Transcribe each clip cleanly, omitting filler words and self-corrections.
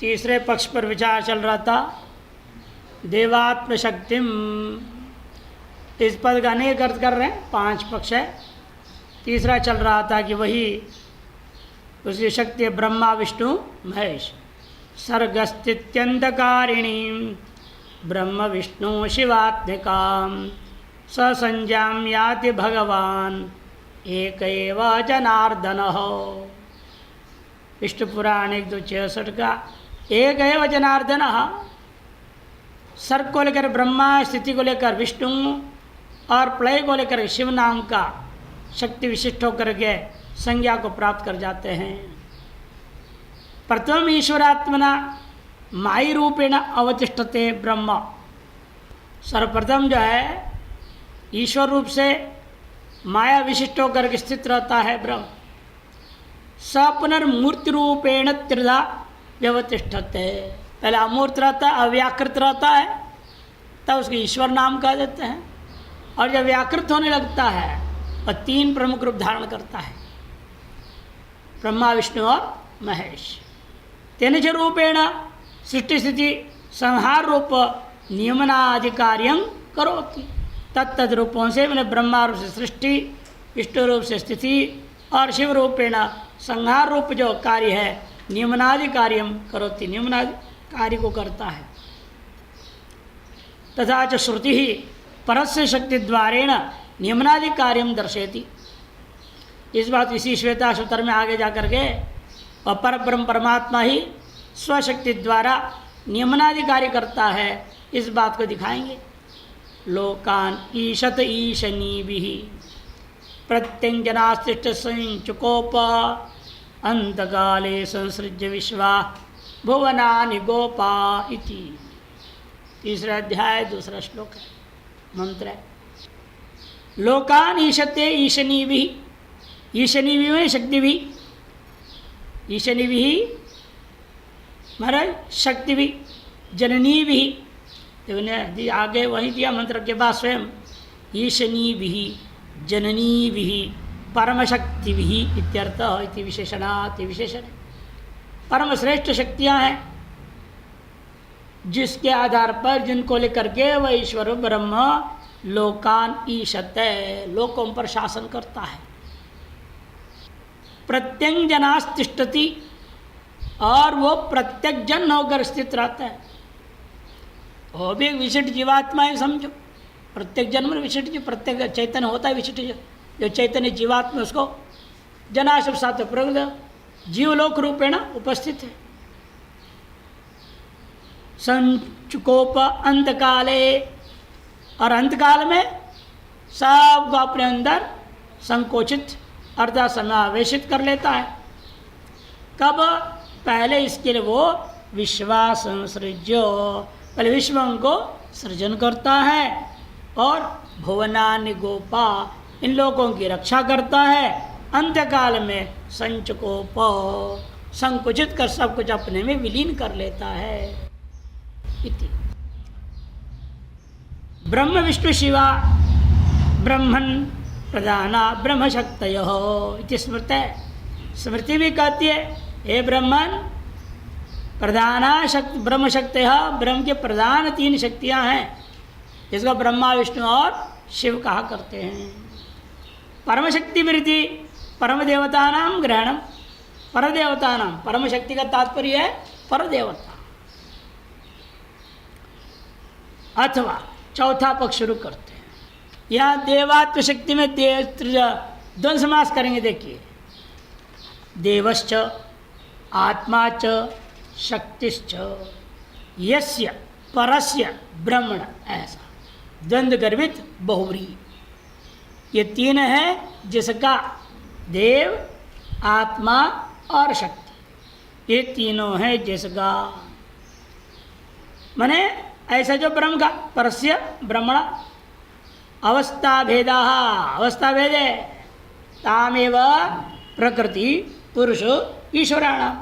तीसरे पक्ष पर विचार चल रहा था। देवात्म शक्तिम, इस पद का अनेक अर्थ कर रहे हैं, 5 पक्ष है। तीसरा चल रहा था कि वही उसकी शक्ति है ब्रह्मा विष्णु महेश। सर्गस्थित्यंतकारिणी ब्रह्म विष्णु शिवात्मिकाम स संज्ञाम याति भगवान एक एव जनार्दन। विष्णु पुराण 1-2-66 का एक एव जनार्दन। सर्ग को लेकर ब्रह्मा, स्थिति को लेकर विष्णु और प्रलय को लेकर शिव नाम का शक्ति विशिष्ट होकर के संज्ञा को प्राप्त कर जाते हैं। प्रथम ईश्वरात्मना मायी रूपेण अवतिष्ठते ब्रह्म। सर्वप्रथम जो है ईश्वर रूप से माया विशिष्ट होकर के स्थित रहता है ब्रह्म। स पुनर्मूर्ति रूपेण त्रिधा व्यवतिष्ठते। पहले अमूर्त रहता है, अव्याकृत रहता है, तब उसको ईश्वर नाम कह देते हैं। और जब व्याकृत होने लगता है वह 3 प्रमुख रूप धारण करता है, ब्रह्मा विष्णु और महेश। तेन च रूपेण सृष्टि स्थिति संहार रूप नियमनाधिकार्यं करोति। तत्तद रूपों से मैंने ब्रह्मा रूप से सृष्टि, विष्णु रूप से स्थिति और शिव रूपेण संहार रूप जो कार्य है नियमनादि कार्यम करोति, नियमनादि कार्य को करता है। तथा च श्रुति ही परस्य शक्ति द्वारेण नियमनादि कार्यम दर्शयति। इस बात इसी श्वेता सूत्र में आगे जा करके और परब्रह्म परमात्मा ही स्वशक्ति द्वारा नियमनादि कार्य करता है, इस बात को दिखाएंगे। लोकान ईशत ईशनीभिः प्रत्यंजनास्तिष्ठ संचुकोप अंतकाले संसृज्य विश्वा भुवनानि गोपा इति। तीसरा अध्याय 2 श्लोक है, मंत्र है। लोकान ईशते ईशनीभिः, ईशनीभिः में शक्ति भी, ईशनीभिः महाराज शक्ति भी, जननी भी, तो आगे वही दिया मंत्र के बाद स्वयं ईशनी भी जननी भी परमशक्ति भी इत्यर्थ इति विशेषणात्। विशेषण परम श्रेष्ठ शक्तियाँ हैं जिसके आधार पर, जिनको लेकर के वह ईश्वर ब्रह्म लोकान ईशते, लोकों पर शासन करता है। प्रत्यंजनास्तिष्ठति, और वो प्रत्येक जन होकर स्थित रहता है। वो भी एक विशिष्ट जीवात्मा है, समझो। प्रत्येक जन्म में विशिष्ट जो प्रत्येक चैतन्य होता है विशिष्ट, जो चैतन्य जीवात्मा उसको जनाशब साथ प्रगत जीवलोक रूपेण उपस्थित है। संचुकोप अंतकाले, और अंतकाल में सबको अपने अंदर संकोचित अर्थात समावेशित कर लेता है। कब? पहले इसके लिए वो विश्वास संसृज्यो, पहले विश्वों को सृजन करता है और भुवनानि गोपा, इन लोगों की रक्षा करता है। अंत्यकाल में संचकोप, संकुचित कर सब कुछ अपने में विलीन कर लेता है इति। ब्रह्म विष्णु शिवा ब्रह्मन् प्रधाना ब्रह्मशक्तयः इति स्मृति। स्मृति भी कहती है हे ब्रह्मन प्रधाना शक्ति ब्रह्म शक्ति, ब्रह्म के प्रधान 3 शक्तियाँ हैं जिसको ब्रह्मा विष्णु और शिव कहा करते हैं। परम शक्ति वृत्ति परम देवता नाम ग्रहणम, पर देवता नाम, परम शक्ति का तात्पर्य है पर देवता। अथवा चौथा पक्ष शुरू करते हैं। यहाँ देवात्म शक्ति में द्वंद्व समास करेंगे। देखिए, देवश्च आत्मा च शक्तिश्च यस्य परस्य ब्रह्मण, ऐसा द्वंद्व गर्भित बहुव्रीहि। ये 3 है जिसका देव, आत्मा और शक्ति, ये तीनों है जिसका। माने ऐसा जो ब्रह्म का परस्य ब्रह्मण अवस्था भेदा, अवस्था भेदे तामेव प्रकृति पुरुष ईश्वराणाम।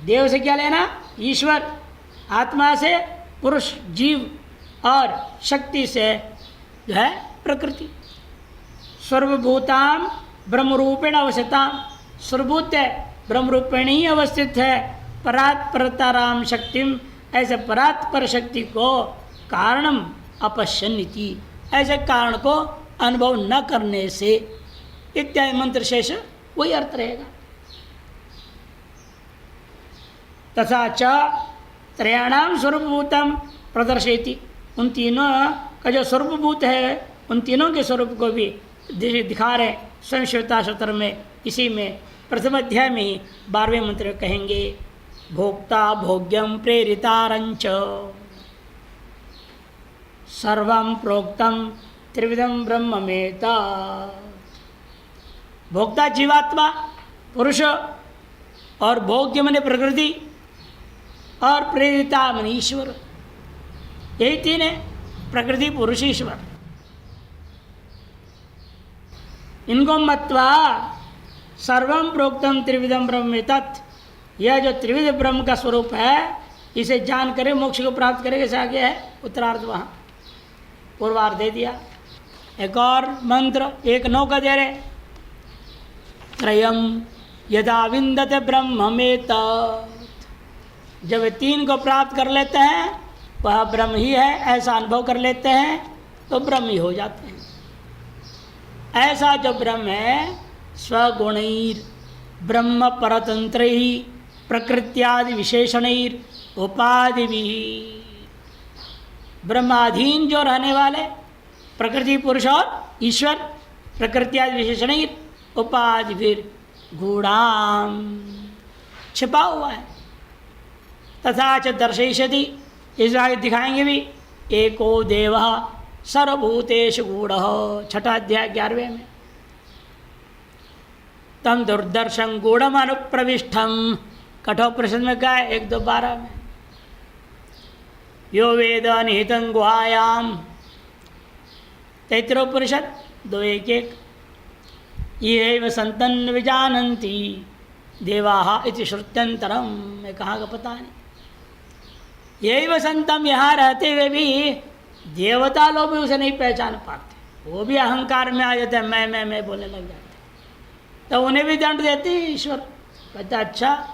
देव से क्या लेना? ईश्वर, आत्मा से पुरुष जीव और शक्ति से जो है प्रकृति। सर्वभूताम ब्रह्मरूपेण अवस्थिताम, सर्वभूत है ब्रह्मरूपेण ही अवस्थित है, परात्परताराम शक्तिम, ऐसे परात्पर शक्ति को कारणम अपश्यन्निति, ऐसे कारण को अनुभव न करने से इत्यादि मंत्र शेष वही अर्थ रहेगा। तथा च त्रयाणाम स्वरूपभूतम प्रदर्शयति, उन तीनों का जो स्वरूपभूत है उन तीनों के स्वरूप को भी दिखा रहे संश्वेता सूत्र में। इसी में प्रथम अध्याय में ही 12वें मंत्र कहेंगे, भोक्ता भोग्यम प्रेरितारंच सर्वं प्रोक्तम त्रिविधम ब्रह्ममेता। भोक्ता जीवात्मा पुरुष, और भोग्य मने प्रकृति, और प्रेरिता मने ईश्वर। यही तीन है, प्रकृति पुरुष ईश्वर। इनको मत्वा सर्वम प्रोक्तम त्रिविधम ब्रह्ममेता, यह जो त्रिविध ब्रह्म का स्वरूप है इसे जान कर मोक्ष को प्राप्त करेगा। ऐसा आगे है उत्तरार्ध, वहाँ पूर्वार्ध दे दिया। एक और मंत्र 1:9 का दे रहे, त्रयम यदा विंदते ब्रह्ममेतत्, जब तीन को प्राप्त कर लेते हैं वह ब्रह्म ही है ऐसा अनुभव कर लेते हैं तो ब्रह्म ही हो जाते हैं। ऐसा जो ब्रह्म है स्वगुणैर ब्रह्म परतंत्र ही प्रकृत्यादि विशेषणैर उपाधि भी, ब्रह्माधीन जो रहने वाले प्रकृति पुरुष और ईश्वर, प्रकृत्यादि विशेषणैर उपाधि फिर गूढ़ाम छिपा हुआ है। तथा च दर्शयिष्यति, इस आगे दिखाएंगे भी, एको देवः सर्वभूतेषु गूढ़ः, छठा अध्याय 11वें में। तम दुर्दर्शन गूढ़म अनुप्रविष्टम, कठोपनिषद में कहा है 1-2-12 में। यो वेद निहितं गुहायाम, तैत्तिरीयोपनिषद 2:1-1। ये संतन विजानन्ति देवाः इति श्रुत्यंतरम, मैं कहाँ का पता नहीं। यही वसंतम, यहाँ रहते हुए भी देवता लोग भी उसे नहीं पहचान पाते, वो भी अहंकार में आ जाते हैं, मैं बोलने लग जाते, तो उन्हें भी दंड देते हैं ईश्वर। कहता अच्छा,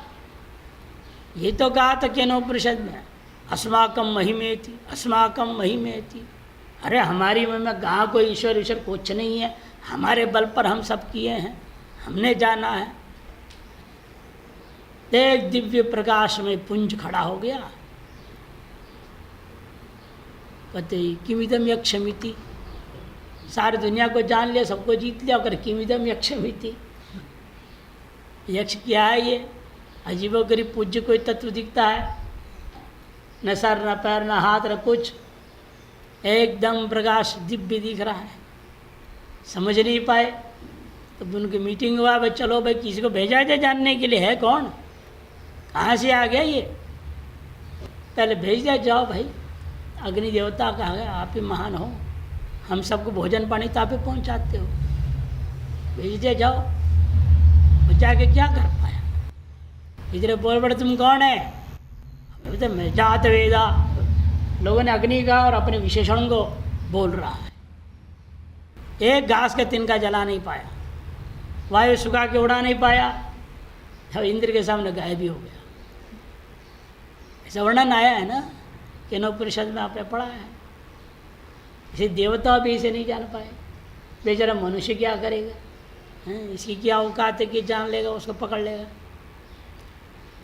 ये तो कहा था केनोपनिषद में, अस्माकम महिमेति, अस्माकम महिमेति। अरे हमारी महिमा कहाँ, कोई ईश्वर कुछ नहीं है, हमारे बल पर हम सब किए हैं, हमने जाना है। एक दिव्य प्रकाश में पुंज खड़ा हो गया, कहते किमिदम यक्षमिति, सारी दुनिया को जान लिया, सबको जीत लिया, और किमिदम यक्षमिति, यक्ष क्या है ये, अजीबोगरीब पूज्य कोई तत्व दिखता है, न सर न पैर न हाथ न कुछ, एकदम प्रकाश दिव्य दिख रहा है। समझ नहीं पाए तो उनकी मीटिंग हुआ, भाई चलो भाई किसी को भेजा जाए जानने के लिए, है कौन, कहाँ से आ गया ये, पहले भेज दिया, जाओ भाई अग्नि देवता कहा गया, आप ही महान हो, हम सबको भोजन पानी तो आप ही पहुँचाते हो, भेज दिया जाओ। वो जाके क्या कर पाया, इधर बोल बड़े तुम कौन है, तो मैं जात वेदा, लोगों ने अग्नि का और अपने विशेषण को बोल रहा है। एक घास का तिनका जला नहीं पाया, वायु सुखा के उड़ा नहीं पाया, अब इंद्र के सामने गायब भी हो गया। ऐसा वर्णन आया है ना केनोपनिषद में, आपने पढ़ा है। इसे देवता भी इसे नहीं जान पाए, बेचारा मनुष्य क्या करेगा, इसकी क्या औकात है कि जान लेगा, उसको पकड़ लेगा।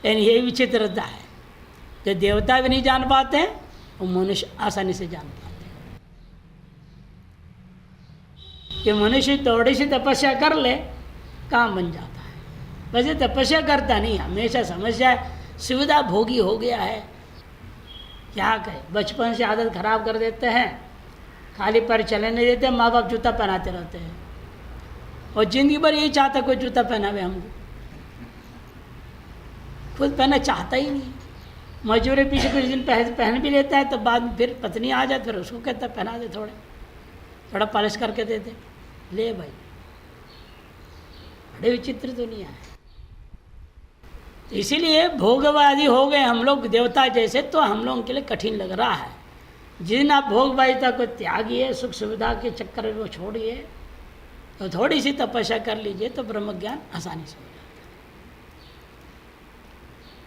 लेकिन यही विचित्रता है, जो देवता भी नहीं जान पाते हैं वो मनुष्य आसानी से जान पाते हैं। कि मनुष्य थोड़ी सी तपस्या कर ले काम बन जाता है, वैसे तपस्या करता नहीं, हमेशा समस्या है, सुविधा भोगी हो गया है, क्या कहे, बचपन से आदत खराब कर देते हैं, खाली पैर चलने नहीं देते, माँ बाप जूता पहनाते रहते हैं, और जिंदगी भर यही चाहता कोई जूता पहनावे हमको, खुद पहनना चाहता ही नहीं। मजदूरी पीछे कुछ दिन पहन भी लेता है, तो बाद में फिर पत्नी आ जाती, फिर उसको कहता है पहना दे, थोड़ा पॉलिश करके दे दे, ले भाई। बड़े विचित्र दुनिया है। तो इसीलिए भोगवादी हो गए हम लोग देवता जैसे, तो हम लोगों के लिए कठिन लग रहा है। जिस दिन आप भोगवादिता को त्यागिए, सुख सुविधा के चक्कर को छोड़िए, तो थोड़ी सी तपस्या कर लीजिए, तो ब्रह्म ज्ञान आसानी से हो जाता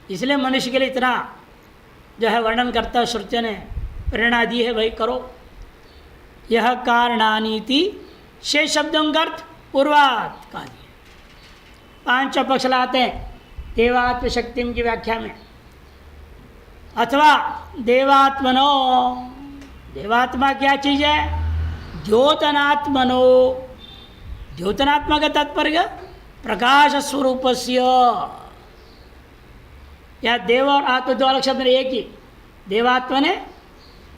है। इसलिए मनुष्य के लिए इतना जो है वर्णन करता है, श्रुतियों ने प्रेरणा दी है, भाई करो। यह कारणानीति शेष शब्दों का अर्थ पूर्वात कहा दिया। 5 पक्ष लाते हैं देवात्म शक्ति की व्याख्या में, अथवा देवात्मनो, देवात्मा क्या चीज है? द्योतनात्मनो, द्योतनात्मा का तात्पर्य प्रकाश स्वरूपस्य, या देव और आत्मा दो अलग शब्द एक ही। देवात्मा ने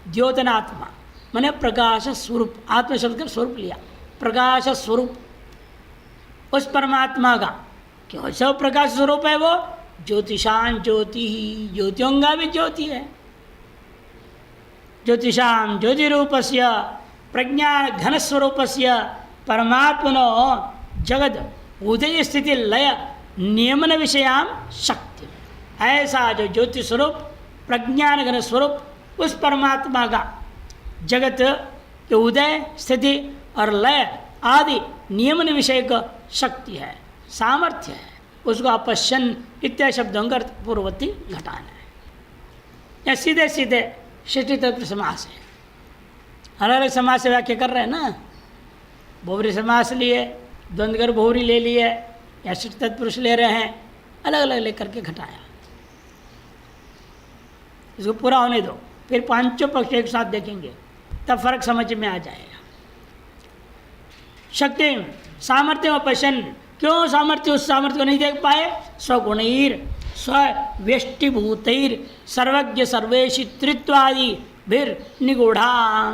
द्योतनात्मा मैंने प्रकाश स्वरूप, आत्म शब्द का स्वरूप लिया, प्रकाश स्वरूप उस परमात्मा का। क्यों सब प्रकाश स्वरूप है वो? ज्योतिषां ज्योति ही, ज्योतियों का भी ज्योति है। ज्योतिषां ज्योति रूपस्य प्रज्ञान घन स्वरूपस्य परमात्मनो जगत उदय स्थिति लय नियमन विषयाम शक्ति, ऐसा जो ज्योति स्वरूप प्रज्ञान घन स्वरूप उस परमात्मा का जगत के उदय स्थिति और लय आदि नियमन विषय का शक्ति है, सामर्थ्य है। उसको अपश्यन इत्यादि शब्दों का पूर्ववर्ती घटाना है। या सीधे सीधे षष्ठी तत्पुरुष समास है, अलग अलग समास से व्याख्या कर रहे हैं ना। बहुव्रीहि समास लिए, द्वंद्वकर बहुव्रीहि ले लिए, या षष्ठी तत्पुरुष ले रहे हैं, अलग अलग लेकर के घटाया। इसको पूरा होने दो, फिर 5 पक्ष एक साथ देखेंगे, तब फर्क समझ में आ जाएगा। शक्ति सामर्थ्य व पश्यन, क्यों सामर्थ्य? उस सामर्थ्य को नहीं देख पाए? स्वगुणैर स्वेष्टिभूतैर सर्वज्ञ सर्वेशित्रित्वादि भीर निगूढ़ां,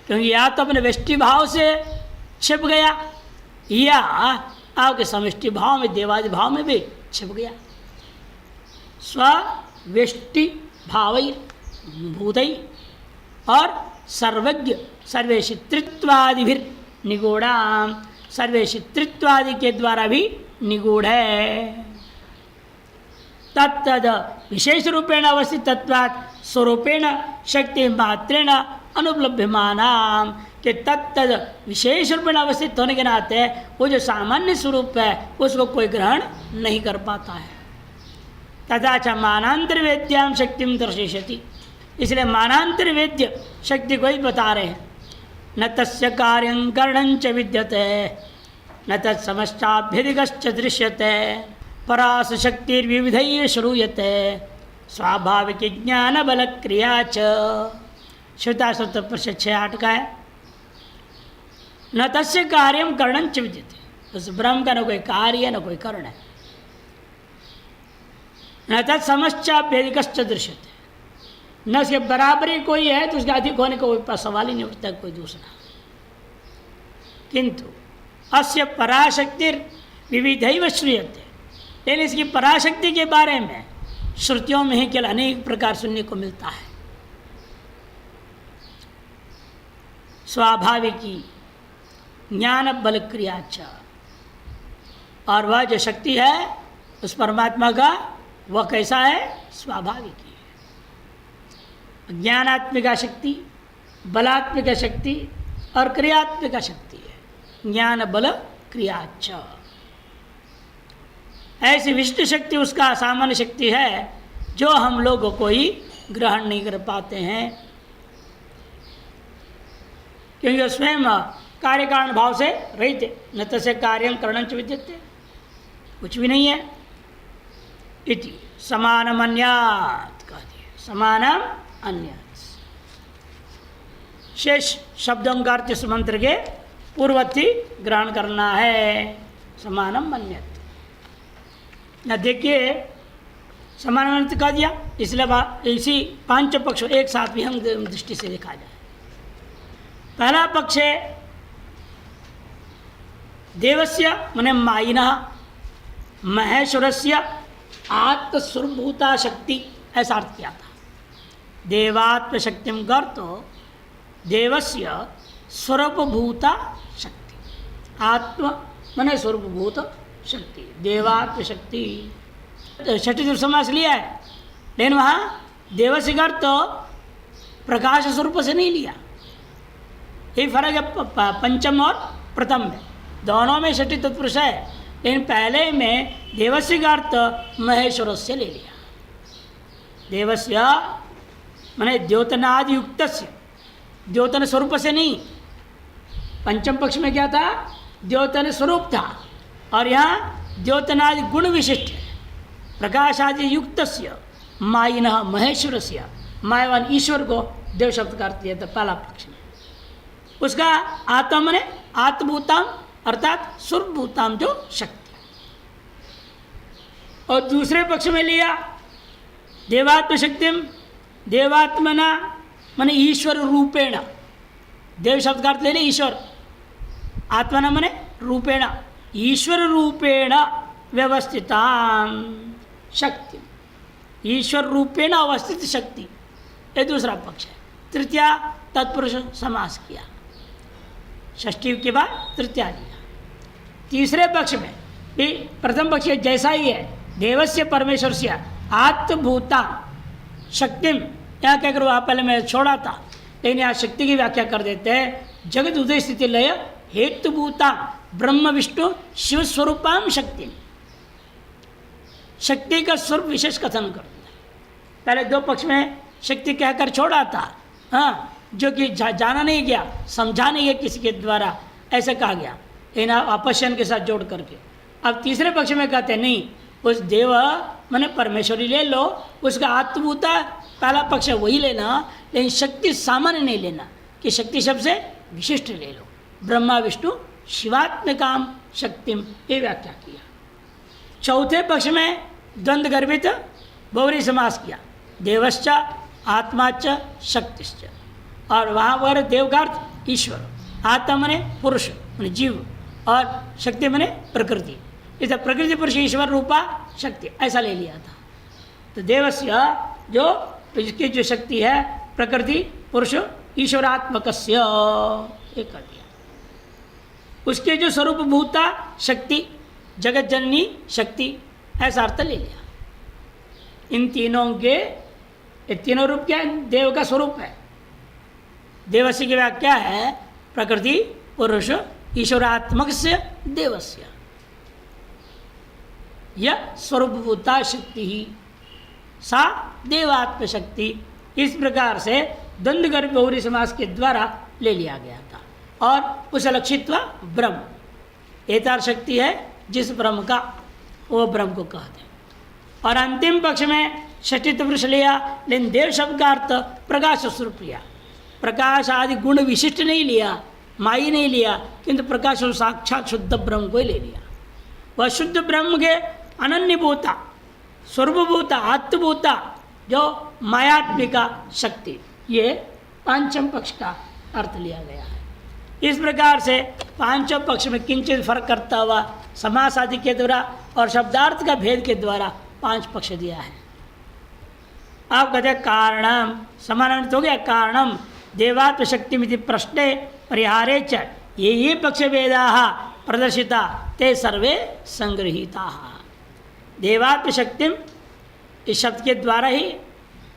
क्योंकि या तो अपने व्यष्टि भाव से छिप गया, या आपके समष्टि भाव में देवादि भाव में भी छिप गया। स्वेष्टि भावैर भूतैर और सर्वज्ञ सर्वेशित्रित्वादि भी निगूढ़ां, सर्वेशित्रित्वादि के द्वारा भी निगूढ़ है। तत्तद विशेष रूपेण अवस्थित तत्वात् स्वरूपेण शक्ति मात्रेण अनुपलभ्यमानाम, कि तत्तद विशेष रूपेण अवस्थित होने के नाते वो जो सामान्य स्वरूप है उसको कोई ग्रहण नहीं कर पाता है। तथा च मानांतर वेद्याम शक्तिम दर्शयति, इसलिए मानांतर वेद्य शक्ति को ही बता रहे हैं। न तस्य कार्यं करणं च विद्यते न तत्समश्चाभ्यधिगश्च दृश्यते परास शक्तिर्विविधैः श्रूयते स्वाभाविक ज्ञान बल क्रिया च। श्रुता सूत्र परिषद 6:8 का है। न तस्य कार्यं करणं च विद्यते, उस ब्रह्म का न कोई कार्य न कोई कारण है। न तत्समश्चाभ्यधिगश्च दृश्यते, न उसके बराबरी कोई है तो उसके अधिक होने का कोई सवाल ही नहीं उठता कोई दूसरा। किंतु अस्य पराशक्तिर विविधैव श्रूयते, लेकिन इसकी पराशक्ति के बारे में श्रुतियों में ही केवल अनेक प्रकार सुनने को मिलता है। स्वाभाविकी ज्ञान बल क्रियाच, और वह जो शक्ति है उस परमात्मा का वह कैसा है? स्वाभाविक ही है। ज्ञानात्मिका शक्ति, बलात्मिका शक्ति और क्रियात्मिका शक्ति है। ज्ञान बल क्रियाच, ऐसी विशिष्ट शक्ति उसका सामान्य शक्ति है जो हम लोगों को ही ग्रहण नहीं कर पाते हैं, क्योंकि स्वयं कार्य कारण भाव से रहित। न तस्य कार्यं करणं च विद्यते, कुछ भी नहीं है। इति समानम अन्यात् कह दिया, समानम अन्यात्। शेष शब्दों का अर्थ इस मंत्र के पूर्ववर्ती ग्रहण करना है। समानम अन्यत्, या देखिए समानम अन्यत् कह दिया, इसलिए इसी पांच पक्ष एक साथ भी हम दृष्टि से देखा जाए। पहला पक्ष है देवस्य माने मायिनः महेश्वरस्य आत्मस्वरूपभूता शक्ति, ऐसा अर्थ किया था। देवात्म शक्ति कर तो देवस्य स्वरूपभूता शक्ति, आत्म माने स्वरूपभूत शक्ति, देवात्म शक्ति छठी समास लिया है, लेकिन वहाँ देवस्य कर तो प्रकाश स्वरूप से नहीं लिया। ये फर्क है पंचम और प्रथम में, दोनों में छठी तत्पुरुष है। लेकिन पहले में देवस्य का अर्थ महेश्वर से ले लिया। देवस्य माने द्योतनादि युक्त से, द्योतन स्वरूप से नहीं। पंचम पक्ष में क्या था? द्योतन स्वरूप था, और यहाँ द्योतनादि गुण विशिष्ट है। प्रकाशादि युक्त से मायिन महेश्वर से, मायवान ईश्वर को देव शब्द का अर्थ दिया था पहला पक्ष में। उसका आत्मा माने आत्मभूताम अर्थात स्वरूपभूताम जो शक्ति, और दूसरे पक्ष में लिया देवात्म शक्तिम, देवात्मना माने ईश्वर रूपेण, देव शब्द का अर्थ ले ले ईश्वर, आत्मना माने रूपेण, ईश्वर रूपेण व्यवस्थिता शक्ति, ईश्वर रूपेण अवस्थित शक्ति, ये दूसरा पक्ष है। तृतीया तत्पुरुष समास किया, षष्ठी के बाद तृतीया लिया। तीसरे पक्ष में भी प्रथम पक्ष जैसा ही है, देवस्य परमेश्वर से आत्मभूता शक्तिम, यहाँ कहकर वहाँ पहले मैं छोड़ा था, लेकिन यहाँ शक्ति की व्याख्या कर देते हैं। जगत उदय स्थिति लय हेतुभूता ब्रह्म विष्णु शिव स्वरूपाम शक्ति, शक्ति का स्वरूप विशेष कथन कर दिया। पहले दो पक्ष में शक्ति कहकर छोड़ा था, हाँ, जो कि जाना नहीं गया, समझा नहीं गया किसी के द्वारा, ऐसे कहा गया, लेकिन अपश्यन के साथ जोड़ करके। अब तीसरे पक्ष में कहते नहीं, उस देव माने परमेश्वरी ले लो, उसका आत्मभूता पहला पक्ष है वही लेना, लेकिन शक्ति सामान्य नहीं लेना, कि शक्ति शब्द से विशिष्ट ले लो। ब्रह्मा विष्णु शिवात्मकाम शक्तिम, ये व्याख्या किया। चौथे पक्ष में द्वंद्व गर्भित बहुरी समास किया, देवश्च आत्माच शक्तिश्च, और वहाँ पर देव का अर्थ ईश्वर, आत्मा मने पुरुष मने जीव, और शक्ति मने प्रकृति, इसे प्रकृति पुरुष ईश्वर रूपा शक्ति ऐसा ले लिया था। तो देवस्य जो इसकी जो शक्ति है प्रकृति पुरुष ईश्वरात्मकस्य, ये कर दिया। उसके जो स्वरूप भूता शक्ति जगत जननी शक्ति, ऐसा अर्थ ले लिया। इन तीनों के, ये तीनों रूप क्या है? देव का स्वरूप है। देवस्य की व्याख्या है प्रकृति पुरुष ईश्वरात्मक से देवस्य, यह स्वरूपभूता शक्ति ही सा देवात्म शक्ति। इस प्रकार से द्वंद्व गर्भ बहुरी समास के द्वारा ले लिया गया था, और उस लक्षित्व ब्रह्म एतार शक्ति है जिस ब्रह्म का, वो ब्रह्म को कहते हैं। और अंतिम पक्ष में षष्ठी पुरुष लिया, लेकिन देव शब्द का अर्थ प्रकाश स्वरूप लिया। प्रकाश आदि गुण विशिष्ट नहीं लिया, माई नहीं लिया, किंतु प्रकाश और साक्षात शुद्ध ब्रह्म को ही ले लिया। वह शुद्ध ब्रह्म के अनन्यभूता स्वरूपभूता आत्मभूता जो मायात्मिका शक्ति, ये पांचम पक्ष का अर्थ लिया गया है। इस प्रकार से पांचों पक्ष में किंचित फर्क करता हुआ समास आदि के द्वारा और शब्दार्थ का भेद के द्वारा पांच पक्ष दिया है। आप कहते कारणम समानांतर हो गया, कारणम देवात्म शक्ति मिति प्रश्ने परिहारे च ये पक्ष भेदा प्रदर्शिता ते सर्वे संगृहीता। देवात्म शक्ति इस शब्द के द्वारा ही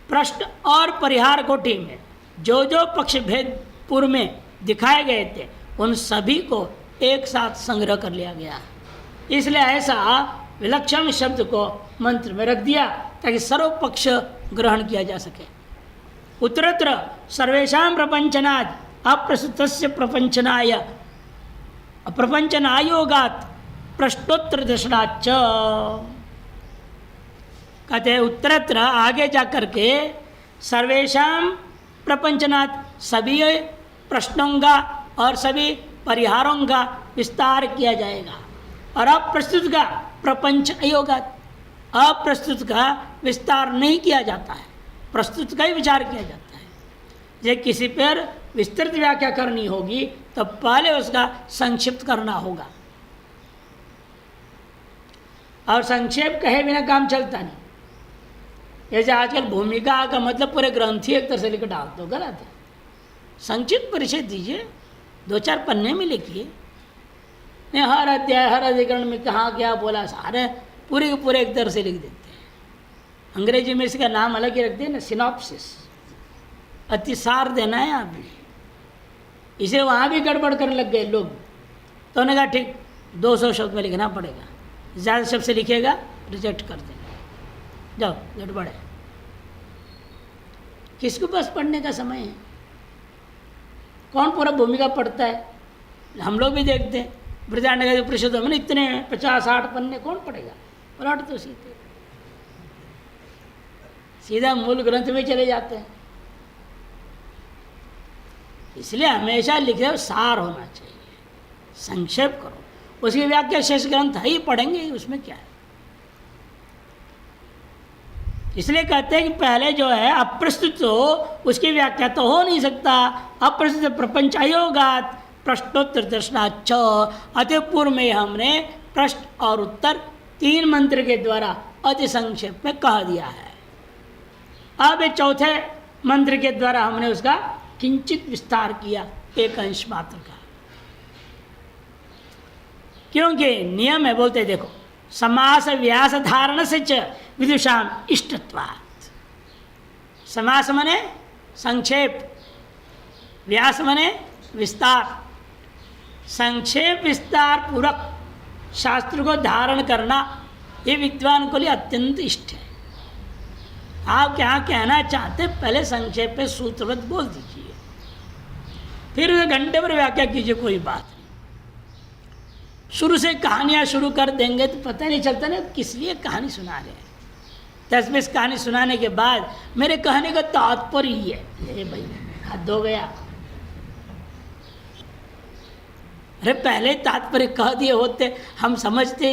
प्रश्न और परिहार कोटि में जो जो पक्ष भेद पूर्व में दिखाए गए थे, उन सभी को एक साथ संग्रह कर लिया गया है। इसलिए ऐसा विलक्षण शब्द को मंत्र में रख दिया ताकि सर्व पक्ष ग्रहण किया जा सके। उत्तरत्र सर्वेषां प्रपंचनाद अप्रस्तुतस्य प्रपंचनाय प्रपंचनायोगात प्रश्नोत्तर दर्शनाच, कहते हैं उत्तरत्र आगे जा करके सर्वेषां प्रपंचनाद सभी प्रश्नों का और सभी परिहारों का विस्तार किया जाएगा, और अप्रस्तुत का प्रपंच अयोगात, अप्रस्तुत का विस्तार नहीं किया जाता है, प्रस्तुत का ही विचार किया जाता है। जब किसी पर विस्तृत व्याख्या करनी होगी तो पहले उसका संक्षिप्त करना होगा, और संक्षेप कहे बिना काम चलता नहीं। जैसे आजकल भूमिका का मतलब पूरे ग्रंथ ही एक तरह से लिख डाल दो, गलत है। संक्षिप्त परिचय दीजिए, 2-4 पन्ने में लिखिए। नहीं हर अध्याय हर अधिकरण में कहाँ क्या बोला, सारे पूरे के पूरे एक तरह से लिख देते हैं। अंग्रेजी में इसका नाम अलग ही रखते हैं ना, सिनॉप्सिस, अतिसार देना है आप भी। इसे वहाँ भी गड़बड़ करने लग गए लोग, तो उन्होंने कहा ठीक 200 शब्द में लिखना पड़ेगा। ज़्यादा शब्द से लिखेगा रिजेक्ट कर देंगे। जाओ गड़बड़ है, किसके पास पढ़ने का समय है? कौन पूरा भूमिका पढ़ता है? हम लोग भी देखते हैं बृहदारण्यक उपनिषद में इतने 50-60 पन्ने कौन पढ़ेगा? पलट तो सीधा मूल ग्रंथ में चले जाते हैं। इसलिए हमेशा लिखे सार होना चाहिए, संक्षेप करो, उसकी व्याख्या शेष ग्रंथ है ही, पढ़ेंगे उसमें क्या है। इसलिए कहते हैं कि पहले जो है अप्रस्तुत हो उसकी व्याख्या तो हो नहीं सकता। अप्रस्तुत प्रपंच अयोगात प्रश्नोत्तर दर्शनाच्छ, अति पूर्व में हमने प्रश्न और उत्तर 3 मंत्र के द्वारा अति संक्षेप में कह दिया है। अब ये चौथे मंत्र के द्वारा हमने उसका किंचित विस्तार किया, एक अंश मात्र का, क्योंकि नियम है, बोलते देखो समास व्यास धारण से च विदुषाम इष्टत्वात्। समास मने संक्षेप, व्यास मने विस्तार। संक्षेप विस्तार पूर्वक शास्त्र को धारण करना ये विद्वान को लिए अत्यंत इष्ट है। आप क्या कहना चाहते पहले संक्षेप में सूत्रवत बोल दीजिए, फिर घंटे पर व्याख्या कीजिए, कोई बात नहीं। शुरू से कहानियाँ शुरू कर देंगे तो पता नहीं चलता ना किस लिए कहानी सुना रहे हैं। 10-20 कहानी सुनाने के बाद मेरे कहने का तात्पर्य ही है, ये भाई हद हो गया। अरे पहले तात्पर्य कह दिए होते, हम समझते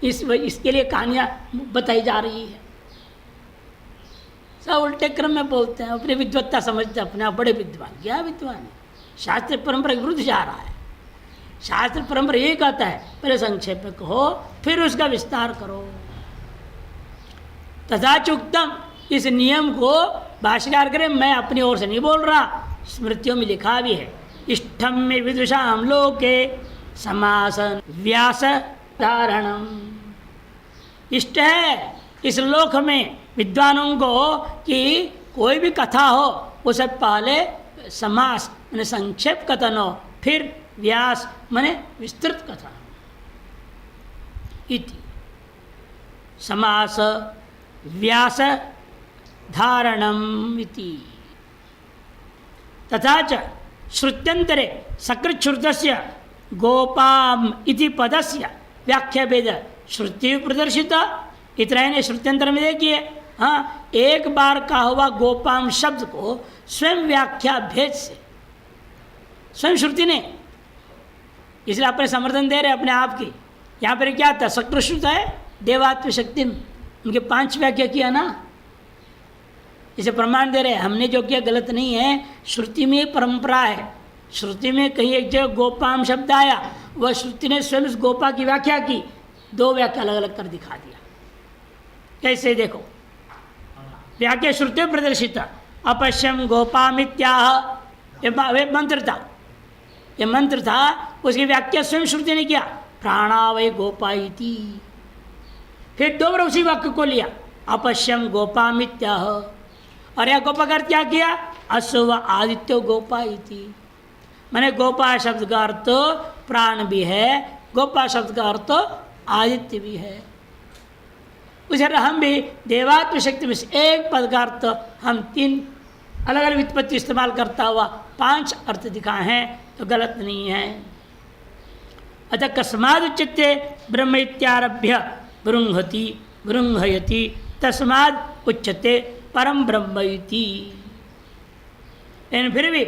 इसके लिए कहानियाँ बताई जा रही है। सब उल्टे क्रम में बोलते हैं, अपनी विद्वत्ता समझते हैं अपने आप बड़े विद्वान। क्या विद्वान है? शास्त्र परंपरा के विरुद्ध जा रहा है। शास्त्र परंपरा ये कहता है पहले संक्षेप में कहो फिर उसका विस्तार करो। तथा चुक्तम, इस नियम को भाष्यकार करें, मैं अपनी ओर से नहीं बोल रहा, स्मृतियों में लिखा भी है। इष्टम में विदुषा हम लोग के समासन व्यास धारणम, इष्ट है इस लोक में विद्वानों को कि कोई भी कथा हो उसे पहले समास माने संक्षेप कथन हो, फिर व्यास माने विस्तृत कथन। इति समास व्यास धारणम इति। तथा च श्रुत्यंतरे सकृच्छ्रुतस्य गोपाम इति पदस्य व्याख्या भेद श्रुति प्रदर्शिता। इतना ही श्रुत्यंतर में देखिए, हाँ, एक बार कहा हुआ गोपाम शब्द को स्वयं व्याख्या भेद से, स्वयं श्रुति ने, इसलिए अपने समर्थन दे रहे अपने आप की। यहाँ पर क्या था? सकृश्रुत है देवात्म शक्ति, उनके 5 व्याख्या किया ना, इसे प्रमाण दे रहे। हमने जो किया गलत नहीं है, श्रुति में परंपरा है। श्रुति में कहीं एक जगह गोपाम शब्द आया, वह श्रुति ने स्वयं उस गोपा की व्याख्या की, 2 व्याख्या अलग अलग कर दिखा दिया। कैसे देखो, व्याख्या श्रुति प्रदर्शित अपश्यम गोपामित्याह, ये मंत्र था, ये मंत्र था, उसकी व्याख्या स्वयं श्रुति ने किया, प्राणावय गोपाइति। फिर दोबारा उसी वाक्य को लिया, अपश्यम गोपामित्याह, और यह गोपा का अर्थ क्या किया? अश्व आदित्य गोपाइति। मैंने गोपा शब्द का अर्थ प्राण भी है, गोपा शब्द का अर्थ आदित्य भी है। उसे हम भी देवात्म शक्ति में एक पद का अर्थ हम 3 अलग अलग व्युत्पत्ति इस्तेमाल करता हुआ 5 अर्थ दिखाए हैं, तो गलत नहीं है। अतः कस्माद उच्यते ब्रह्म इत्यारभ्य गृह्णति गृह्णयति तस्माद उच्यते परम ब्रह्म इति। लेकिन फिर भी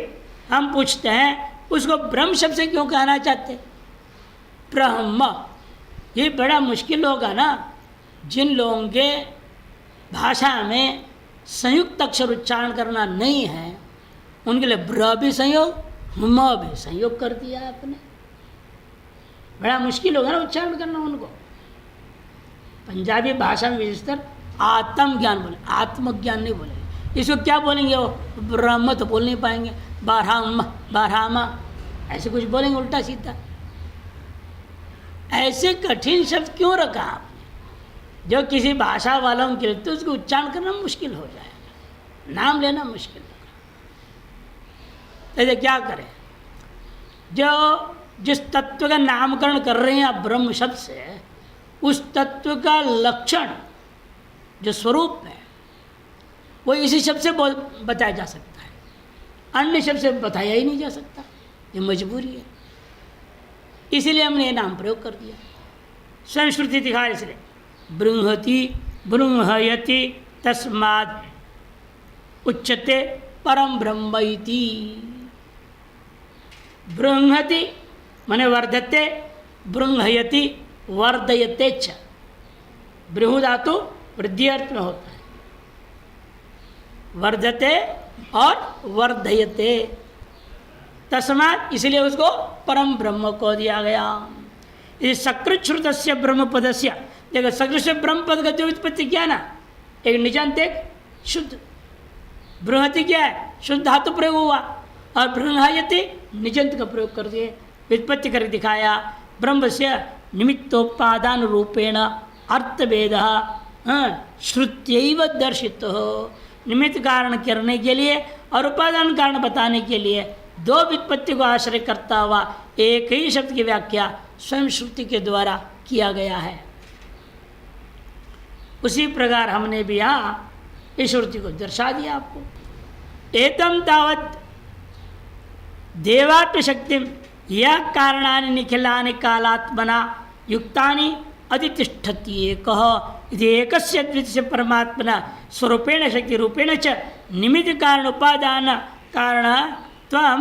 हम पूछते हैं उसको ब्रह्म शब्द से क्यों कहना चाहते? ब्रह्म, ये बड़ा मुश्किल होगा ना, जिन लोगों के भाषा में संयुक्त अक्षर उच्चारण करना नहीं है, उनके लिए ब्र भी संयोग, म भी संयोग कर दिया आपने। बड़ा मुश्किल होगा ना उच्चारण करना उनको। पंजाबी भाषा में विशेषतर आत्म ज्ञान बोले, आत्मज्ञान नहीं बोलेंगे। इसको क्या बोलेंगे? वो ब्रह्म तो बोल नहीं पाएंगे, बारहम बारहमा ऐसे कुछ बोलेंगे उल्टा सीधा। ऐसे कठिन शब्द क्यों रखा आपने? जो किसी भाषा वालों के लिए तो उसको उच्चारण करना मुश्किल हो जाएगा, नाम लेना मुश्किल होगा। ऐसे क्या करें? जो जिस तत्व का नामकरण कर रहे हैं आप ब्रह्म शब्द से, उस तत्व का लक्षण जो स्वरूप है वो इसी शब्द से बताया जा सकता है, अन्य शब्द से बताया ही नहीं जा सकता, ये मजबूरी है। इसीलिए हमने ये नाम प्रयोग कर दिया। स्वयं श्रुति दिखा इसलिए बृंहति बृंहयति तस्मात् उच्यते परम ब्रह्म इति। बृंहति माने वर्धते, बृंहयति वर्धयते च। बृहु धातु वृद्धि अर्थ में होता है, वर्धते और वर्धयते, तस्मात् इसलिए उसको परम ब्रह्म को दिया गया। इस सकृत श्रुत से ब्रह्म पदस्य, देखो सकृत से ब्रह्म पद का जो उत्पत्ति किया ना, एक निजांत एक शुद्ध। बृहति क्या है, शुद्ध धातु प्रयोग हुआ, और बृहयति निजंत का प्रयोग कर दिए, व्युत्पत्ति करके दिखाया। ब्रह्म से निमित्तोपादान रूपेण अर्थभेद श्रुत्यैव दर्शित हो। निमित्त कारण करने के लिए और उपादान कारण बताने के लिए दो व्युत्पत्ति को आश्रय करता हुआ एक ही शब्द की व्याख्या स्वयं श्रुति के द्वारा किया गया है। उसी प्रकार हमने भी यहाँ इस श्रुति को दर्शा दिया आपको। एतम तावत् देवात्म शक्ति यह कारणानि निखिलानि कालात्मना युक्तानि अधितिष्ठति एकः इति एकस्य द्वितीय परमात्मना स्वरूपेण शक्ति रूपेण च निमित्त कारण उपादान कारण त्वं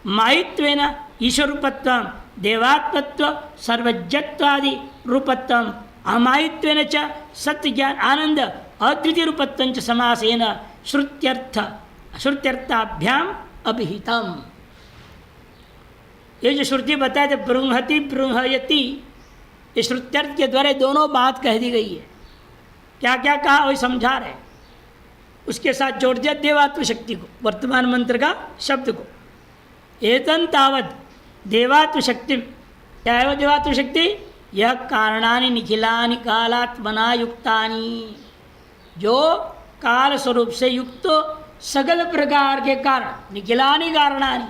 मायित्वेन ईश्वरूपत्वं देवात्मत्व सर्वज्ञत्वादि रूपत्वं अमायित्वेन च सत्य ज्ञान आनंद अद्वितीय रूपत्वं च समासेन श्रुत्यर्थाभ्याम अभिहितम। ये जो श्रुति बताए थे बृंहति बृंहयति, इस श्रुत्यर्थ के द्वारा दोनों बात कह दी गई है। क्या क्या कहा वही समझा रहे, उसके साथ जोड़ दिया देवात्म शक्ति को, वर्तमान मंत्र का शब्द को। एतन तावत देवात्म शक्ति, क्या है वो देवात्म शक्ति? यह कारणानि निखिलानि कालात्मना युक्तानि, जो काल स्वरूप से युक्त सकल प्रकार के कारण, निखिलानि कारणानि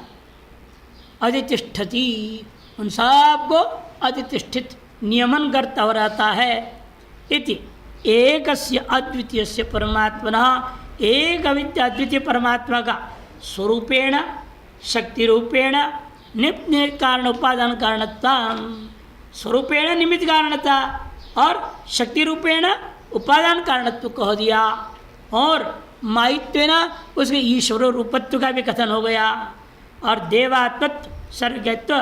अधितिष्ठति, उन सब को अधितिष्ठित नियमन करता हो रहता है। इति एकस्य अद्वितीयस्य परमात्मना, एक अद्वितीय परमात्मा का स्वरूपेण शक्ति रूपेण निमित्त कारण उपादान कारणता, स्वरूपेण निमित्त कारणता और शक्ति रूपेण उपादान कारणत्व कह दिया, और मायित्वेन उसके ईश्वर रूपत्व का भी कथन हो गया, और देवात्मत्व सर्वज्ञत्व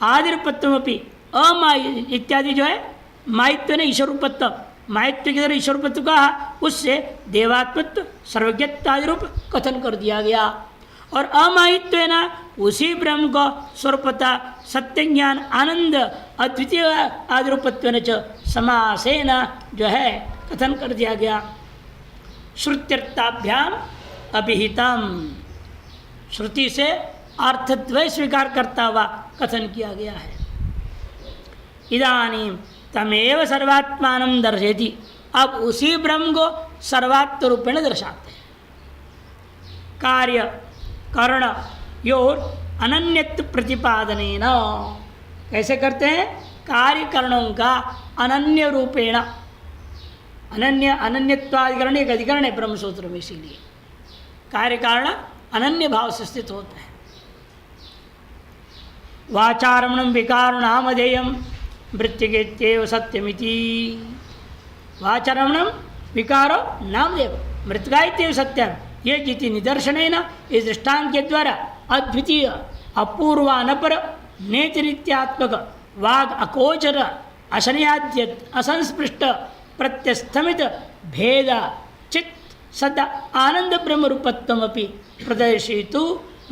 आदि रूपत्व अपनी अमाय इत्यादि जो है मायित्व ने ईश्वर रूपत्व, मायित्व की तरह ईश्वर रूपत्व कहा, उससे देवात्मत्व सर्वज्ञत्व आदि रूप कथन कर दिया गया। और अमायित्व ना उसी ब्रह्म को स्वरूपता सत्य ज्ञान आनंद अद्वितीय आदि रूपत्व न च समासेन जो है कथन कर दिया गया। श्रुत्यर्थाभ्याम अभिहितम, श्रुति से अर्थद्वय स्वीकार करता हुआ कथन किया गया है। इदानीं तमेव सर्वात्मानं दर्शयति, अब उसी ब्रह्म को सर्वात्म रूपेण दर्शाते हैं। कार्य कर्ण योर अनन्यत्व प्रतिपादनेन, कैसे करते हैं? कार्य करणों का अनन्य रूपेण, अनन्य अनन्यत्वाधिकरण एक अधिकरण है ब्रह्मसूत्र में, इसीलिए कार्य कारण अनन्य भाव से स्थित होता है। वाचारमणम विकारुणामधेयम मृत्युगेत्येव सत्यमिति, वाचारमणम विकारो नामदेव मृत्युगायत्येव सत्यम, ये जिति निदर्शन है ना, इस दृष्टांत के द्वारा अद्वितीय अपूर्वानपर नेतृत्यात्मक वाग अकोचर अशनयाद्य असंस्पृष्ट प्रत्यस्थमित भेद चित सदा आनंद ब्रह्म रूपत्वमपि प्रदर्शयितु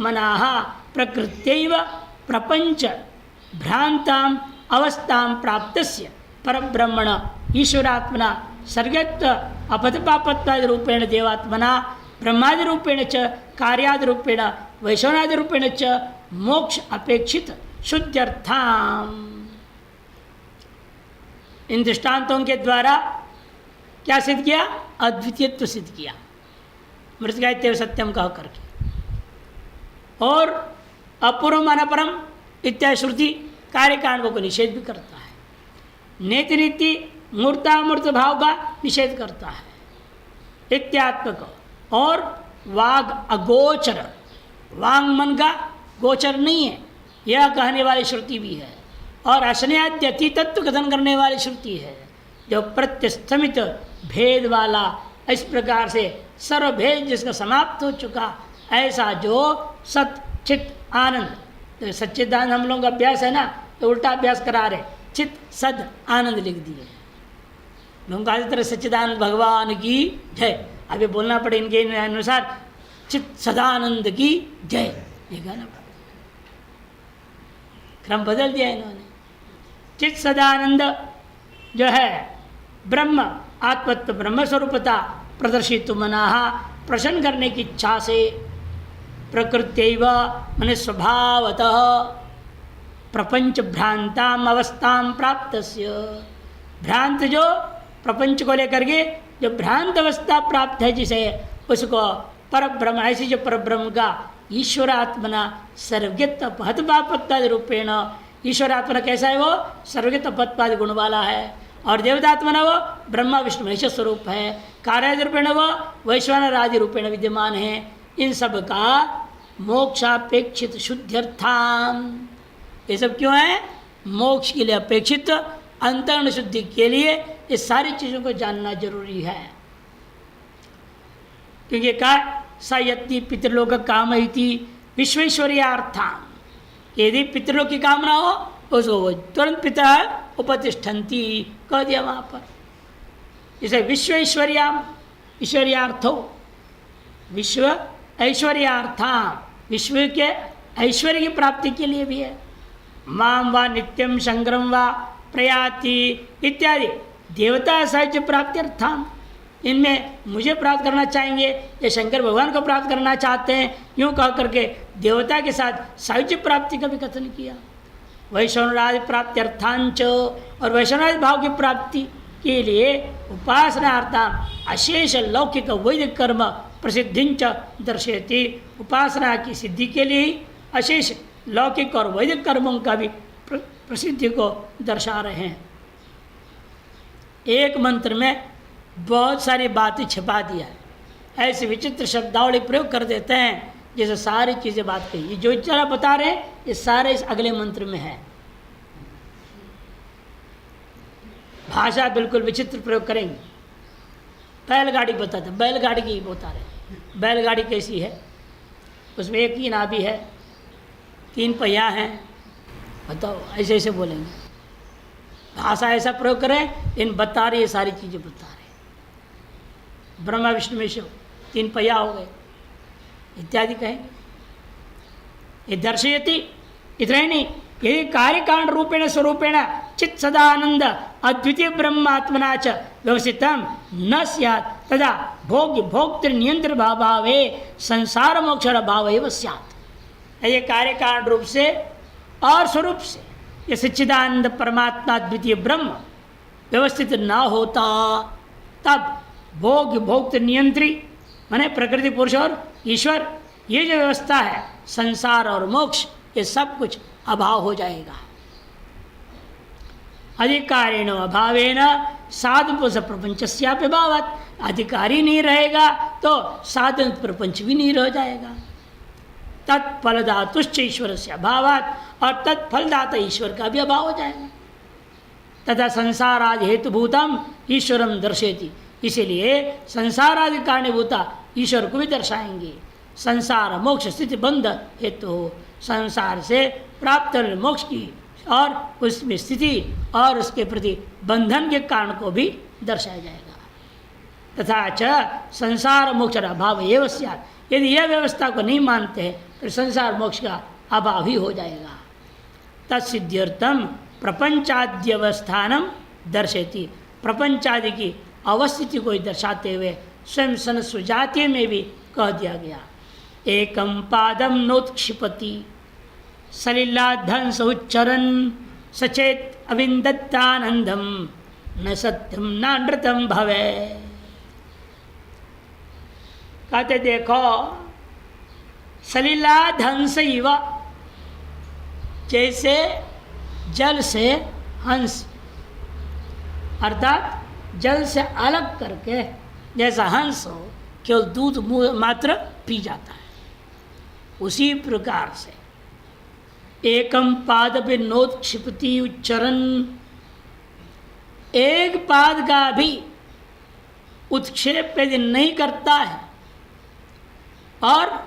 मनाः प्रकृत्यैव प्रपंच भ्रांताम अवस्थां प्राप्तस्य परब्रह्मण ईश्वरात्मना सर्गत्व अपदपापत्वादि रूपेण देवात्मना ब्रह्मादि रूपेण च कार्यादि रूपेण वैश्वनादि रूपेण च मोक्ष अपेक्षित शुद्ध्यर्थाम। इन दृष्टांतों के द्वारा क्या सिद्ध किया? अद्वितीयत्व सिद्ध किया, मृत्युगायत्येव सत्यम कह करके, और अपूर्व अनपरम इत्यादि श्रुति कार्य कारणों को निषेध भी करता है। नेति नीति मूर्तामूर्त भाव का निषेध करता है, इत्यात्मक। और वाग अगोचर, वांग मन का गोचर नहीं है, यह कहने वाली श्रुति भी है। और असन्याद्य अतीतत्व कथन करने वाली श्रुति है, जो प्रत्यस्तमित भेद वाला, इस प्रकार से सर्वभेद जिसका समाप्त हो चुका, ऐसा जो सत चित आनंद, तो सच्चिदानंद हम लोगों का अभ्यास है ना, तो उल्टा अभ्यास करा रहे, चित सद आनंद लिख दिए लोगों का। तरह सच्चिदानंद भगवान की जय, अभी बोलना पड़े इनके अनुसार, चित सदानंद की जय, ये गाना क्रम बदल दिया इन्होंने। चित सदानंद जो है ब्रह्म आत्मत्व ब्रह्म स्वरूपता प्रदर्शित मनाहा, प्रसन्न करने की इच्छा से, प्रकृत्यैव मन स्वभावतः प्रपंच भ्रांताम अवस्थाम प्राप्तस्य, भ्रांत जो प्रपंच को लेकर के जो भ्रांत अवस्था प्राप्त है जिसे, उसको परब्रह्म, ऐसी जो परब्रह्म का ईश्वरात्मना सर्वज्ञत्व पहतपापत्वादि रूपेण, ईश्वरात्मना कैसा है वो, सर्वज्ञत्व पहतपादि गुण वाला है। और देवतात्मना वो ब्रह्मा विष्णु महेश स्वरूप है, कार्यादि रूपेण वो वैश्वानर आदि रूपेण विद्यमान है। इन सब का मोक्षापेक्षित शुद्ध्यर्थाम, ये सब क्यों है, मोक्ष के लिए अपेक्षित अंतःकरण शुद्धि के लिए ये सारी चीज़ों को जानना जरूरी है। क्योंकि कहा स यत्ति पितृलोक काम विश्वेश्वर्यार्थाम, यदि पितृलोक की कामना हो उसको वो तुरंत पिता उपतिष्ठन्ति कह दिया वहाँ पर। जैसे विश्व ऐश्वर्याम, ऐश्वर्यार्थो, विश्व ऐश्वर्यार्थाम, विश्व के ऐश्वर्य की प्राप्ति के लिए भी है। माम वा नित्यम संग्रम वा प्रयाति इत्यादि देवता साहित्य प्राप्त्यर्थाम, इनमें मुझे प्राप्त करना चाहेंगे या शंकर भगवान को प्राप्त करना चाहते हैं, यूँ कह करके देवता के साथ साहित्य प्राप्ति का भी कथन किया। वैष्णवरादि प्राप्त्यर्थांच, और वैष्णवादि भाव की प्राप्ति के लिए उपासनार्थाम अशेष लौकिक वैदिक कर्म प्रसिद्धिंच दर्शयति, उपासना की सिद्धि के लिए ही अशेष लौकिक और वैदिक कर्मों का भी प्रसिद्धि को दर्शा रहे हैं। एक मंत्र में बहुत सारी बातें छिपा दिया है, ऐसे विचित्र शब्दावली प्रयोग कर देते हैं जैसे सारी चीज़ें बात कही। ये जो जरा बता रहे हैं ये सारे इस अगले मंत्र में है। भाषा बिल्कुल विचित्र प्रयोग करेंगे। बैलगाड़ी बताते, बैलगाड़ी की बता रहे, बैलगाड़ी कैसी है, उसमें एक ही नाभि है, 3 पहिया हैं, बताओ, ऐसे ऐसे बोलेंगे। भाषा ऐसा प्रयोग करें, इन बता रही है सारी चीज़ें बता रहे। ब्रह्मा विष्णु महेश 3 पहिया हो गए इत्यादि कहेंगे। ये दर्शयति, इतना ही नहीं, यदि कार्यकांड रूपेण स्वरूपेण चित् सदानंद अद्वितीय ब्रह्मात्मना च व्यवस्थितम न स्यात् तदा भोग्य भोक्तृ नियंत्र भावे संसार मोक्ष भाव एव स्यात्। ये कार्यकांड रूप से और स्वरूप से ये सच्चिदानंद परमात्मा द्वितीय ब्रह्म व्यवस्थित न होता, तब भोग भोक्त नियंत्री माने प्रकृति पुरुष और ईश्वर, ये जो व्यवस्था है संसार और मोक्ष, ये सब कुछ अभाव हो जाएगा। अधिकारेण अभावेन साधन प्रपंचस्यापि भावात्, अधिकारी नहीं रहेगा तो साधन प्रपंच भी नहीं रह जाएगा। तत्फलदातुश्च ईश्वर से अभावात्, और तत्फलदाता ईश्वर का भी अभाव हो जाएगा। तथा संसारादि हेतुभूतम ईश्वरम दर्शयति, इसीलिए संसारादि कारणभूता ईश्वर को भी दर्शाएंगे। संसार मोक्ष स्थिति बंध हेतु हो, संसार से प्राप्त मोक्ष की और उसमें स्थिति और उसके प्रति बंधन के कारण को भी दर्शाया जाएगा। तथा च संसार मोक्ष अभाव एवं स्यात्, यदि यह व्यवस्था को नहीं मानते हैं तो संसार मोक्ष का अभाव ही हो जाएगा। तत्सिद्ध्यर्थम प्रपंचाद्यवस्थानम दर्शयति, प्रपंचादि की अवस्थिति को दर्शाते हुए स्वयं सन सुजातीय में भी कह दिया गया। एकम पादम नोत्क्षिपति सलिलाध्वंस उच्चरन सचेत अविंदत्तानंदम न सत्यम न नृतम भवे। कहते देखो सलिलाध्वंस इव, जैसे जल से हंस अर्थात जल से अलग करके, जैसा हंस हो केवल दूध मात्र पी जाता है, उसी प्रकार से एकम पाद पे नोत्क्षिपति उच्चरण, एक पाद का भी उत्क्षेप यदि नहीं करता है और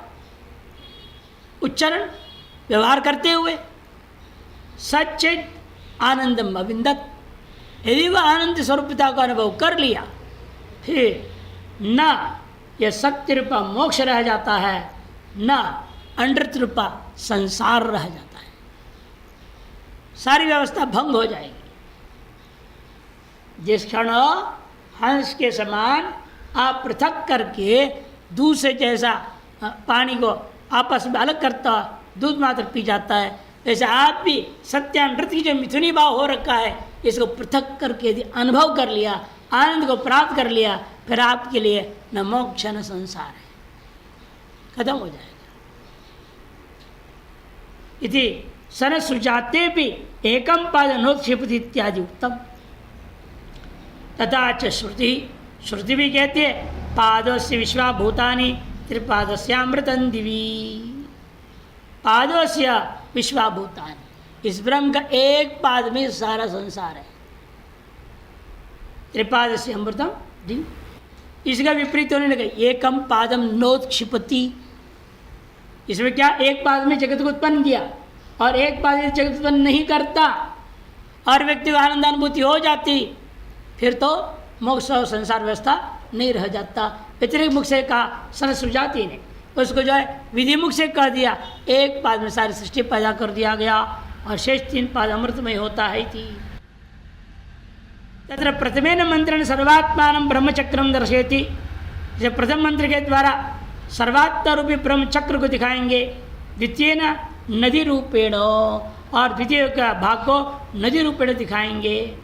उच्चारण व्यवहार करते हुए सच्चित आनंदम अविंदत, यदि वह आनंद स्वरूपता का अनुभव कर लिया, फिर न यह सत्य रूपा मोक्ष रह जाता है, न अनृत रूपा संसार रह जाता है। सारी व्यवस्था भंग हो जाएगी। जिस क्षण हंस के समान आप पृथक करके दूध से जैसा पानी को आपस में अलग करता दूध मात्र पी जाता है, वैसे आप भी सत्यानृत की जो मिथुनी भाव हो रखा है, इसको पृथक करके यदि अनुभव कर लिया, आनंद को प्राप्त कर लिया, फिर आपके लिए न मोक्ष न संसार है, खत्म हो जाएगा। इति सन सुजाते भी एकम पाद नोत्क्षेपति इत्यादि उत्तम। तथा च श्रुति, श्रुति भी कहती है पादों से विश्वा भूतानि त्रिपादस्यामृतं दिवी, पादों से विश्वा भूतानि, इस ब्रह्म का एक पाद में सारा संसार है। त्रिपादस्य अमृतम दिवी, इसका विपरीत होने लगा एकम पादम नोत्क्षिपति। इसमें क्या, एक पाद में जगत को उत्पन्न किया और एक पाद में जगत उत्पन्न नहीं करता और व्यक्ति को आनंदानुभूति हो जाती, फिर तो मोक्ष और संसार व्यवस्था नहीं रह जाता। व्यतिरिक्त मुख से कहा सन सुजाति ने, उसको जो है विधि मुख से कह दिया, एक पाद में सारी सृष्टि पैदा कर दिया गया और शेष 3 पाद अमृतमय होता है थी। तत्र प्रथमेन मंत्रेण सर्वात्मानं ब्रह्मचक्रम दर्शयति, जब प्रथम मंत्र के द्वारा सर्वात्मा रूपी ब्रह्मचक्र को दिखाएंगे, द्वितीय न नदी रूपेण, और द्वितीय का भाग को नदी रूपेण दिखाएंगे।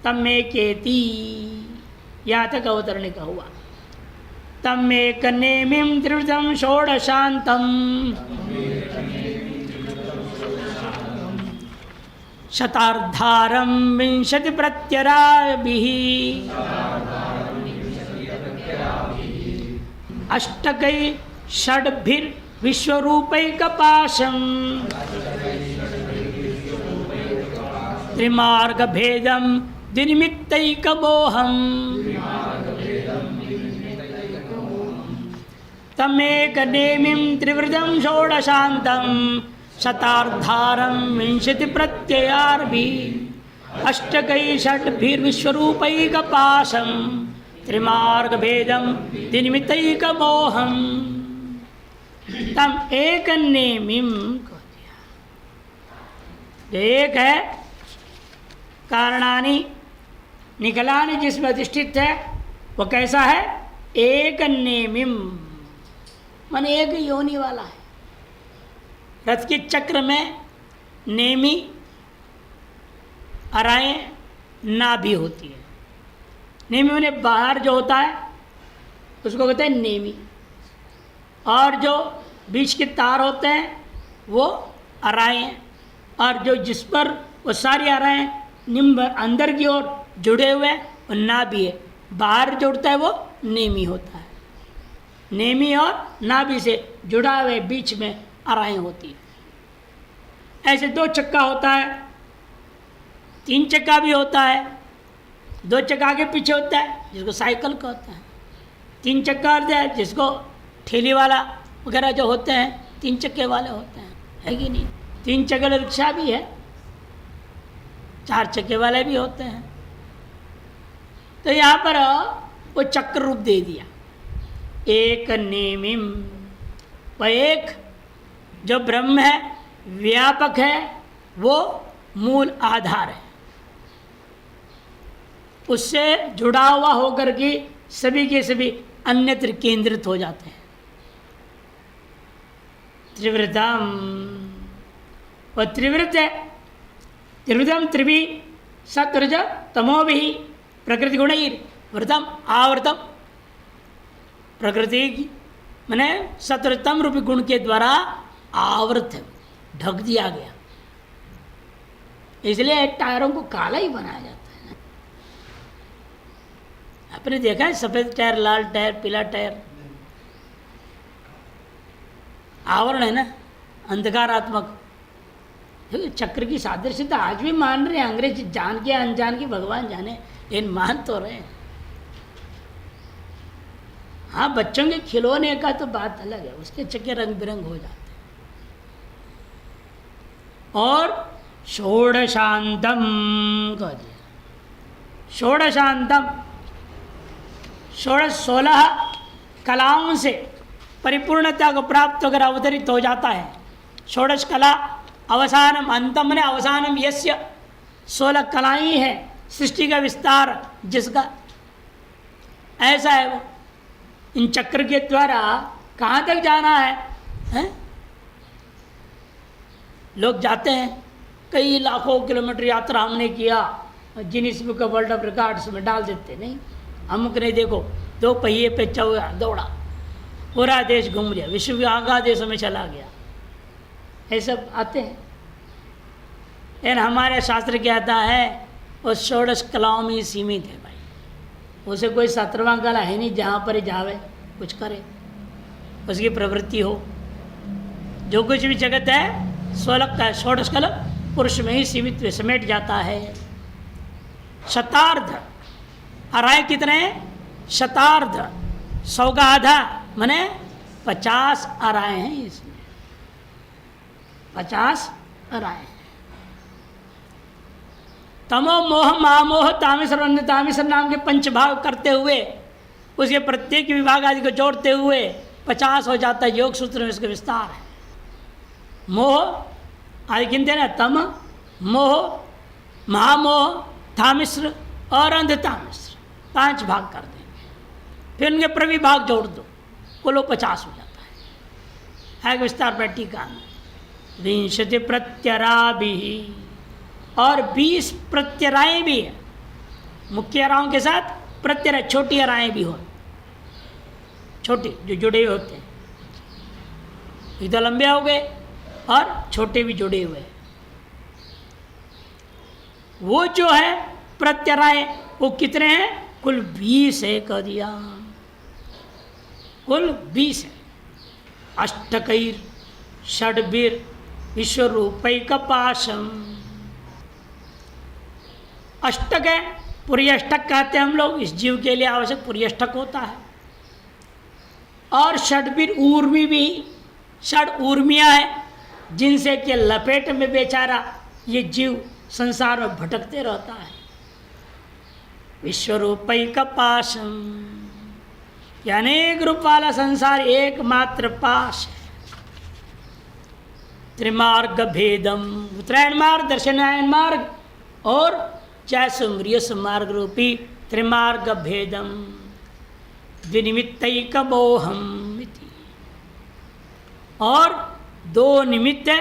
तमेकेति, यहाँ तक अवतरण का हुआ। तमेक नेमिं त्रिवृतं षोडशान्तं शतार्धारं विंशति प्रत्यराभिः अष्टकै षड्भिर्विश्वरूपैकपाशम् त्रिमार्गभेदं द्विनिमित्तैकमोहम् तमेकनेमिं त्रिवृतं षोडशान्तं शतार्धारं विंशति प्रत्ययार्भिः अष्टकै षड्भिर्विश्वरूपैकपाशम् त्रिमार्गभेदं द्विनिमित्तैकमोहम्। तम एक नेमिम कह दिया, जो एक है कारणानि निकलानि जिसमें अधिष्ठित है, वो कैसा है, एक नेमिम मन एक योनि वाला है। रथ के चक्र में नेमी अराएं नाभि होती है। नेमी उन्हें बाहर जो होता है उसको कहते हैं नेमी, और जो बीच के तार होते हैं वो अराएं, और जो जिस पर वो सारी अराएं निम्न अंदर की ओर जुड़े हुए वो नाभि है, बाहर जुड़ता है वो नेमी होता है। नेमी और नाभि से जुड़ा हुए बीच में अराएं होती है। ऐसे 2 चक्का होता है, 3 चक्का भी होता है, 2 चक्का आगे पीछे होता है जिसको साइकिल कहते हैं, 3 चक्का होता है जिसको ठेली वाला वगैरह जो होते हैं 3 चक्के वाले होते हैं, है कि नहीं। 3 चक्के रिक्शा भी है, 4 चक्के वाले भी होते हैं। तो यहाँ पर वो चक्र रूप दे दिया एक नेमिम, वह एक जो ब्रह्म है, व्यापक है, वो मूल आधार है, उससे जुड़ा हुआ होकर के सभी के सभी अन्यत्र केंद्रित हो जाते हैं। त्रिवृतम, वह त्रिवृत है। त्रिवृतम त्रिवी सत्रज तमोभि प्रकृति गुण वृतम आवृतम, प्रकृति मैंने सत्रतम रूपी गुण के द्वारा आवृत है, ढक दिया गया। इसलिए टायरों को काला ही बनाया जाता है। आपने देखा है सफ़ेद टायर, लाल टायर, पीला टायर, आवरण है ना अंधकारात्मक। चक्र की सादृश्यता आज भी मान रहे हैं, अंग्रेज जान के अनजान की भगवान जाने, लेकिन मान तो रहे हैं। हाँ, बच्चों के खिलौने का तो बात अलग है, उसके चक्के रंग बिरंग हो जाते हैं। और षोडशांतम कह दिया, षोडशांतम, 16 कलाओं से परिपूर्णता को प्राप्त होकर अवतरित हो जाता है। षोडश कला अवसानम, अंतम ने अवसानम यस्य, 16 कलाएं हैं सृष्टि का विस्तार जिसका, ऐसा है वो। इन चक्र के द्वारा कहाँ तक जाना है? लोग जाते हैं, कई लाखों किलोमीटर यात्रा हमने किया, Guinness book of world of records में डाल देते। नहीं, अमुक ने देखो 2 पहिए पे दौड़ा, पूरा देश घूम लिया, विश्व के आगा देशों में चला गया, ये सब आते हैं। लेकिन हमारे शास्त्र कहता है वो 16 कलाओं में ही सीमित है भाई, उसे कोई 17वां कला है नहीं जहाँ पर ही जावे कुछ करे, उसकी प्रवृत्ति हो। जो कुछ भी जगत है 16 कला पुरुष में ही सीमित समेट जाता है। शतार्ध अराय कितने? शतार्ध, 100 का आधा माने 50 अराय हैं इसमें, 50 अराय हैं। तमो मोह महामोह तामिसर अन्य तामिसर नाम के 5 भाग करते हुए उसके प्रत्येक विभाग आदि को जोड़ते हुए 50 हो जाता है। योग सूत्र में इसका विस्तार है। मोह आदि गिनते ना, तम, मोह, महामोह, तामिश्र और अंधतामिश्र, 5 भाग कर देंगे, फिर उनके प्रविभाग जोड़ दो, कुल 50 हो जाता है। विस्तार पर टीका में 20 प्रत्यरा भी, और 20 प्रत्यराएँ भी है। मुख्य अराओं के साथ प्रत्यय छोटी अराएँ भी हो, छोटे जो जुड़े हुए होते हैं, इधर लंबे हो गए और छोटे भी जुड़े हुए। वो जो है प्रत्यराएँ वो कितने हैं? कुल 20 है कह दिया, कुल 20 है। अष्टकैर षड्भिर विश्वरूपैकपाशम, अष्टक है, पूरी अष्टक कहते हैं हम लोग, इस जीव के लिए आवश्यक पूरी अष्टक होता है। और षड्भिर ऊर्मी भी, षड ऊर्मियाँ हैं जिनसे के लपेट में बेचारा ये जीव संसार में भटकते रहता है। विश्वरूपैकपाशम, अनेक रूप वाला संसार एकमात्र पाश है। त्रिमार्ग भेदम, उत्तरायण मार्ग, दक्षिणायन मार्ग और जैसुमरियस मार्ग रूपी त्रिमार्ग भेदम द्विनिमित्तैकमोहम् इति, और 2 निमित्त है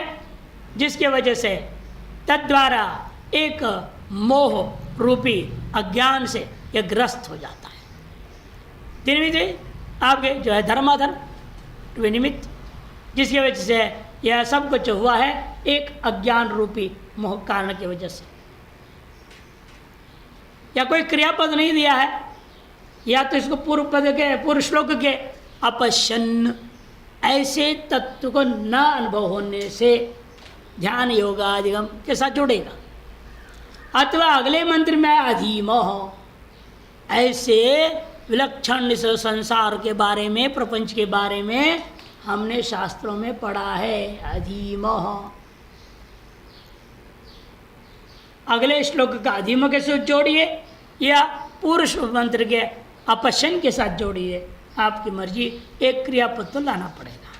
जिसके वजह से तद्वारा एक मोह रूपी अज्ञान से यह ग्रस्त हो जाता है। निमित्त आपके जो है धर्माधर्म निमित्त, जिसकी वजह से यह सब कुछ हुआ है एक अज्ञान रूपी मोह कारण की वजह से। या कोई क्रियापद नहीं दिया है, या तो इसको पूर्व पद के पूर्व श्लोक के अपश्यन, ऐसे तत्व को न अनुभव होने से ध्यान योगादिगम के साथ जुड़ेगा। अथवा अगले मंत्र में अधीमोह, ऐसे विलक्षण इस संसार के बारे में, प्रपंच के बारे में हमने शास्त्रों में पढ़ा है, अधीमोह। अगले श्लोक का अधीमोह के साथ जोड़िए या पूर्व मंत्र के अपश्यन के साथ जोड़िए, आपकी मर्जी। एक क्रियापद तो लाना पड़ेगा,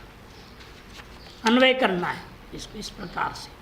अन्वय करना है इसको इस प्रकार से।